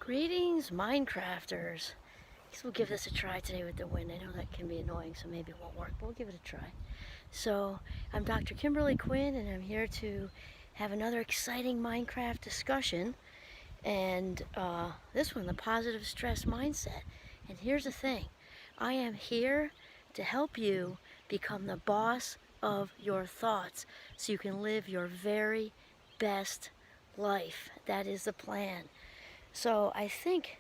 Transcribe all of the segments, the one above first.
Greetings, Mindcrafters. Guess we'll give this a try today with the wind. I know that can be annoying, so maybe it won't work, but we'll give it a try. So, I'm Dr. Kimberly Quinn, and I'm here to have another exciting Minecraft discussion. And this one, the positive stress mindset. And here's the thing, I am here to help you become the boss of your thoughts so you can live your very best life. That is the plan. So I think,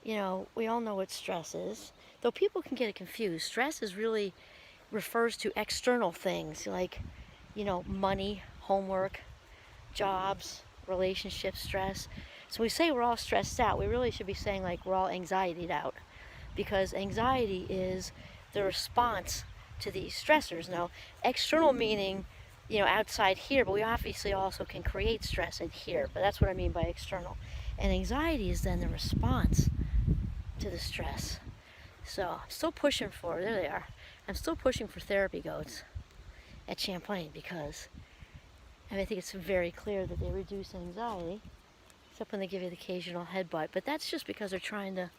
we all know what stress is, though people can get it confused. Stress is really refers to external things like, money, homework, jobs, relationship stress. So we say we're all stressed out, we really should be saying like we're all anxietied out, because anxiety is the response to these stressors. Now, external meaning, outside here, but we obviously also can create stress in here, but that's what I mean by external. And anxiety is then the response to the stress. So I'm still pushing for, there they are, I'm still pushing for therapy goats at Champlain because I think it's very clear that they reduce anxiety, except when they give you the occasional headbutt. But that's just because they're trying to,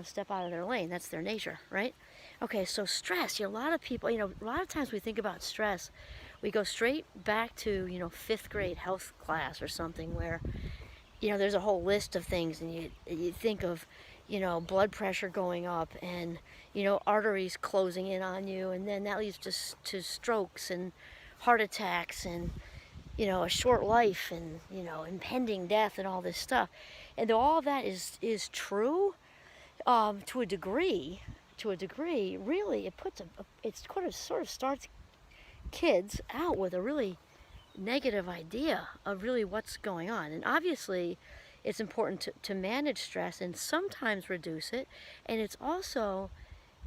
step out of their lane. That's their nature, right? Okay, so stress, a lot of people, a lot of times we think about stress, we go straight back to, 5th grade health class or something where, there's a whole list of things, and you think of, blood pressure going up and, arteries closing in on you, and then that leads to strokes and heart attacks and, a short life and, impending death and all this stuff. And though all that is true, to a degree, really, it sort of starts kids out with a really negative idea of really what's going on. And obviously it's important to manage stress and sometimes reduce it, and it's also,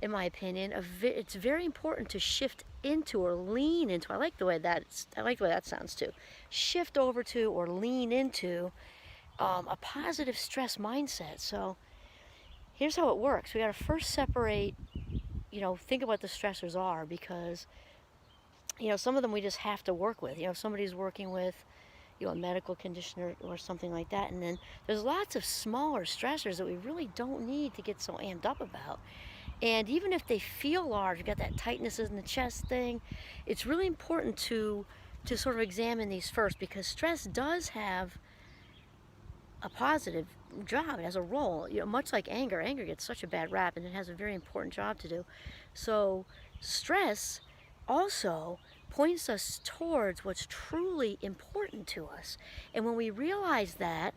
in my opinion, it's very important to shift into or lean into, I like the way that sounds too, shift over to or lean into a positive stress mindset. So here's how it works. We got to first separate, think of what the stressors are, because some of them we just have to work with. If somebody's working with, a medical condition or something like that. And then there's lots of smaller stressors that we really don't need to get so amped up about. And even if they feel large, you've got that tightness in the chest thing, it's really important to sort of examine these first, because stress does have a positive job. It has a role, much like anger. Anger gets such a bad rap, and it has a very important job to do. So stress also points us towards what's truly important to us. And when we realize that,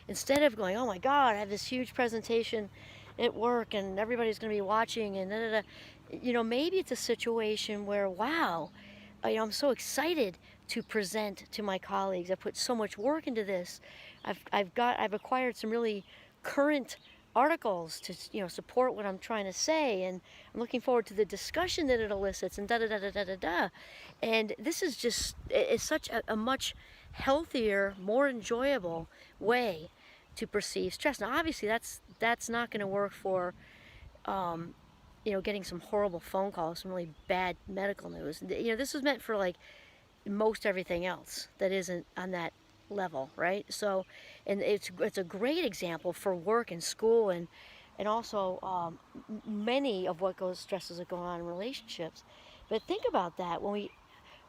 instead of going, oh my God, I have this huge presentation at work and everybody's going to be watching and da, da, da, maybe it's a situation where, wow, I'm so excited to present to my colleagues. I put so much work into this. I've acquired some really current articles to support what I'm trying to say, and I'm looking forward to the discussion that it elicits, and da da da da da da da. And this is just, it's such a much healthier, more enjoyable way to perceive stress. Now obviously that's not going to work for getting some horrible phone calls, some really bad medical news. This is meant for like most everything else that isn't on that level, right? So, and it's a great example for work and school, and also many of what stresses that go on in relationships. But think about that, when we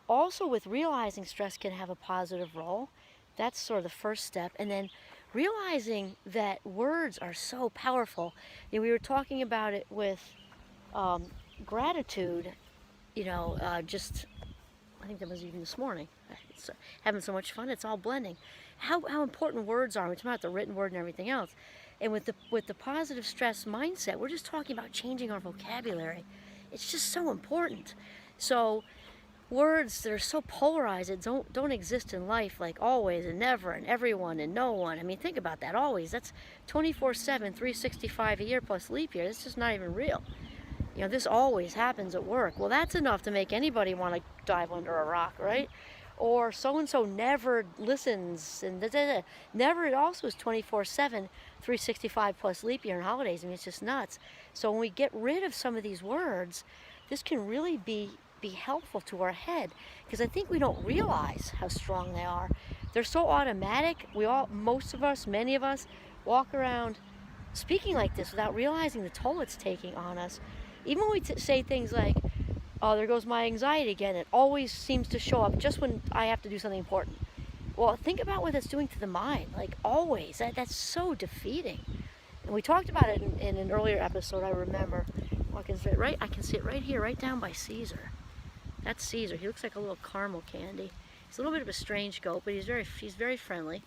also, with realizing stress can have a positive role, that's sort of the first step. And then realizing that words are so powerful. We were talking about it with gratitude, just, I think that was even this morning. It's having so much fun. It's all blending. How important words are. We're talking about the written word and everything else. And with the positive stress mindset, we're just talking about changing our vocabulary. It's just so important. So words that are so polarized that don't exist in life, like always and never and everyone and no one. I mean, think about that. Always. That's 24/7, 365 a year plus leap year. That's just not even real. This always happens at work. Well, that's enough to make anybody want to dive under a rock, right? Or so-and-so never listens, and never, it also is 24/7, 365 plus leap year and holidays. I mean, it's just nuts. So when we get rid of some of these words, this can really be helpful to our head, because I think we don't realize how strong they are. They're so automatic. Most of us, many of us, walk around speaking like this without realizing the toll it's taking on us. Even when we say things like, oh, there goes my anxiety again, it always seems to show up just when I have to do something important. Well, think about what that's doing to the mind. Like, always. That's so defeating. And we talked about it in an earlier episode, I remember. Well, I can see it right here, right down by Caesar. That's Caesar. He looks like a little caramel candy. He's a little bit of a strange goat, but he's very friendly.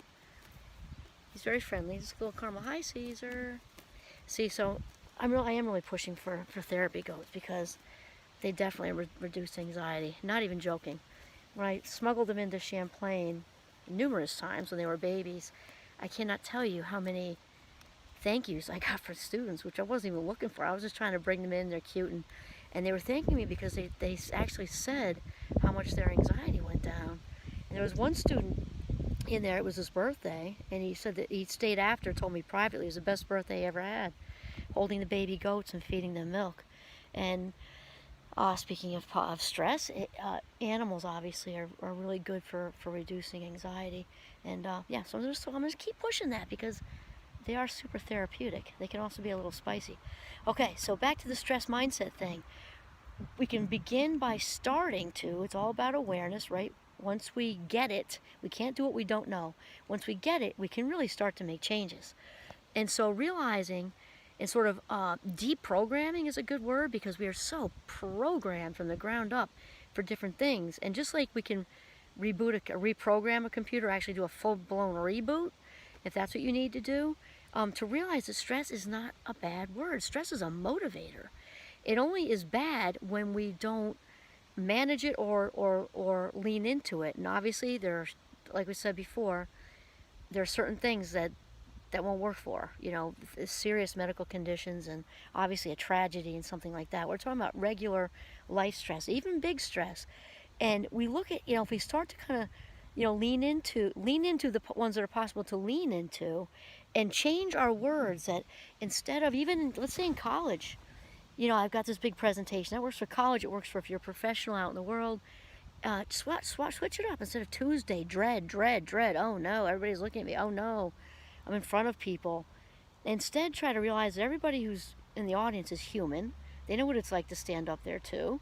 He's very friendly. He's a little caramel. Hi, Caesar. See, so I am really pushing for therapy goats because they definitely reduce anxiety. Not even joking. When I smuggled them into Champlain numerous times when they were babies, I cannot tell you how many thank yous I got from students, which I wasn't even looking for. I was just trying to bring them in. They're cute, and they were thanking me because they actually said how much their anxiety went down. And there was one student in there, it was his birthday, and he said that he stayed after, told me privately it was the best birthday he ever had, holding the baby goats and feeding them milk. And speaking of stress, animals obviously are really good for reducing anxiety. And yeah, so I'm going to keep pushing that because they are super therapeutic. They can also be a little spicy. Okay, so back to the stress mindset thing. We can begin by starting to, it's all about awareness, right? Once we get it, we can't do what we don't know. Once we get it, we can really start to make changes. And so realizing and sort of deprogramming is a good word because we are so programmed from the ground up for different things. And just like we can reprogram a computer, actually do a full-blown reboot, if that's what you need to do, to realize that stress is not a bad word. Stress is a motivator. It only is bad when we don't manage it or lean into it. And obviously like we said before, there are certain things that won't work for, serious medical conditions and obviously a tragedy and something like that. We're talking about regular life stress, even big stress. And we look at, if we start to kind of, lean into the ones that are possible to lean into and change our words, that instead of even, let's say in college, I've got this big presentation. That works for college. It works for if you're a professional out in the world. Switch it up. Instead of Tuesday, dread. Oh no, everybody's looking at me. Oh no, I'm in front of people. Instead, try to realize that everybody who's in the audience is human. They know what it's like to stand up there too.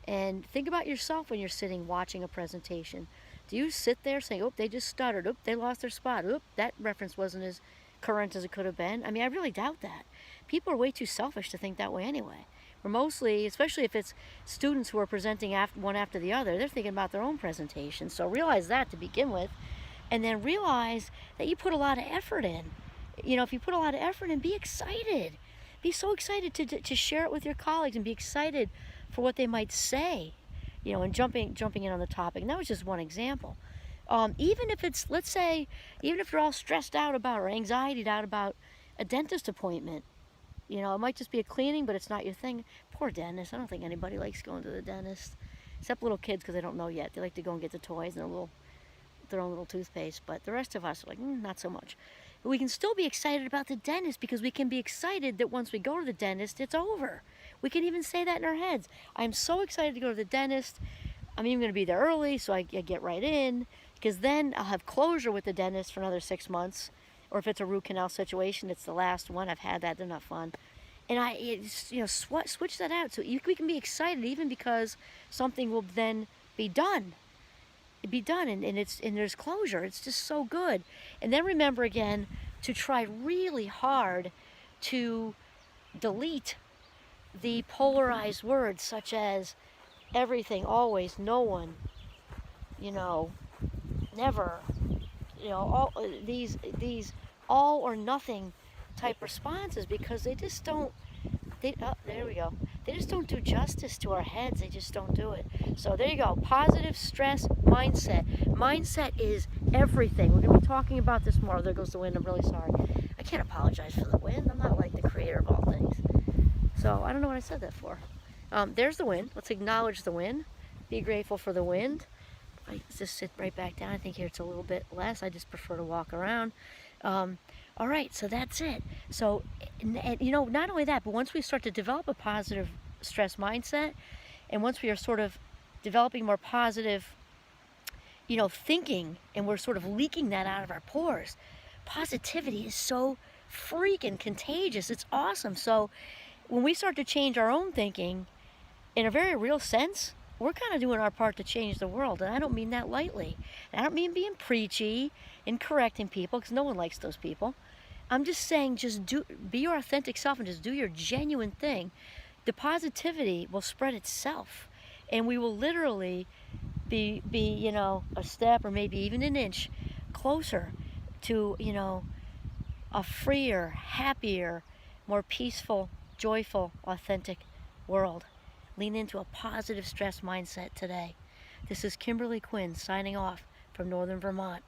And think about yourself when you're sitting watching a presentation. Do you sit there saying, oh, they just stuttered. Oh, they lost their spot. Oh, that reference wasn't as current as it could have been. I mean, I really doubt that. People are way too selfish to think that way anyway. We're mostly, especially if it's students who are presenting one after the other, they're thinking about their own presentation. So realize that to begin with, and then realize that you put a lot of effort in. If you put a lot of effort in, be excited. Be so excited to share it with your colleagues and be excited for what they might say, and jumping in on the topic. And that was just one example. Even if it's, let's say, even if you're all stressed out about or anxietied out about a dentist appointment, it might just be a cleaning, but it's not your thing. Poor dentist. I don't think anybody likes going to the dentist, except little kids because they don't know yet. They like to go and get the toys and their own little toothpaste. But the rest of us are like, not so much. But we can still be excited about the dentist because we can be excited that once we go to the dentist, it's over. We can even say that in our heads. I'm so excited to go to the dentist. I'm even going to be there early so I get right in, because then I'll have closure with the dentist for another 6 months. Or if it's a root canal situation, it's the last one. I've had that. They're not fun. And switch that out. So we can be excited even because something will then be done. It'd be done and there's closure. It's just so good. And then remember again to try really hard to delete the polarized words such as everything, always, no one, never, all these all or nothing type responses, because they just don't, there we go. They just don't do justice to our heads. They just don't do it. So there you go. Positive stress mindset. Mindset is everything. We're going to be talking about this more. There goes the wind. I'm really sorry. I can't apologize for the wind. I'm not like the creator of all things. So I don't know what I said that for. There's the wind. Let's acknowledge the wind. Be grateful for the wind. I just sit right back down. I think here it's a little bit less. I just prefer to walk around. All right, so that's it. So, not only that, but once we start to develop a positive stress mindset, and once we are sort of developing more positive, thinking, and we're sort of leaking that out of our pores, positivity is so freaking contagious. It's awesome. So when we start to change our own thinking in a very real sense, we're kind of doing our part to change the world. And I don't mean that lightly. And I don't mean being preachy and correcting people, because no one likes those people. I'm just saying, just be your authentic self and just do your genuine thing. The positivity will spread itself, and we will literally be you know, a step or maybe even an inch closer to, you know, a freer, happier, more peaceful, joyful, authentic world. Lean into a positive stress mindset today. This is Kimberly Quinn signing off from Northern Vermont.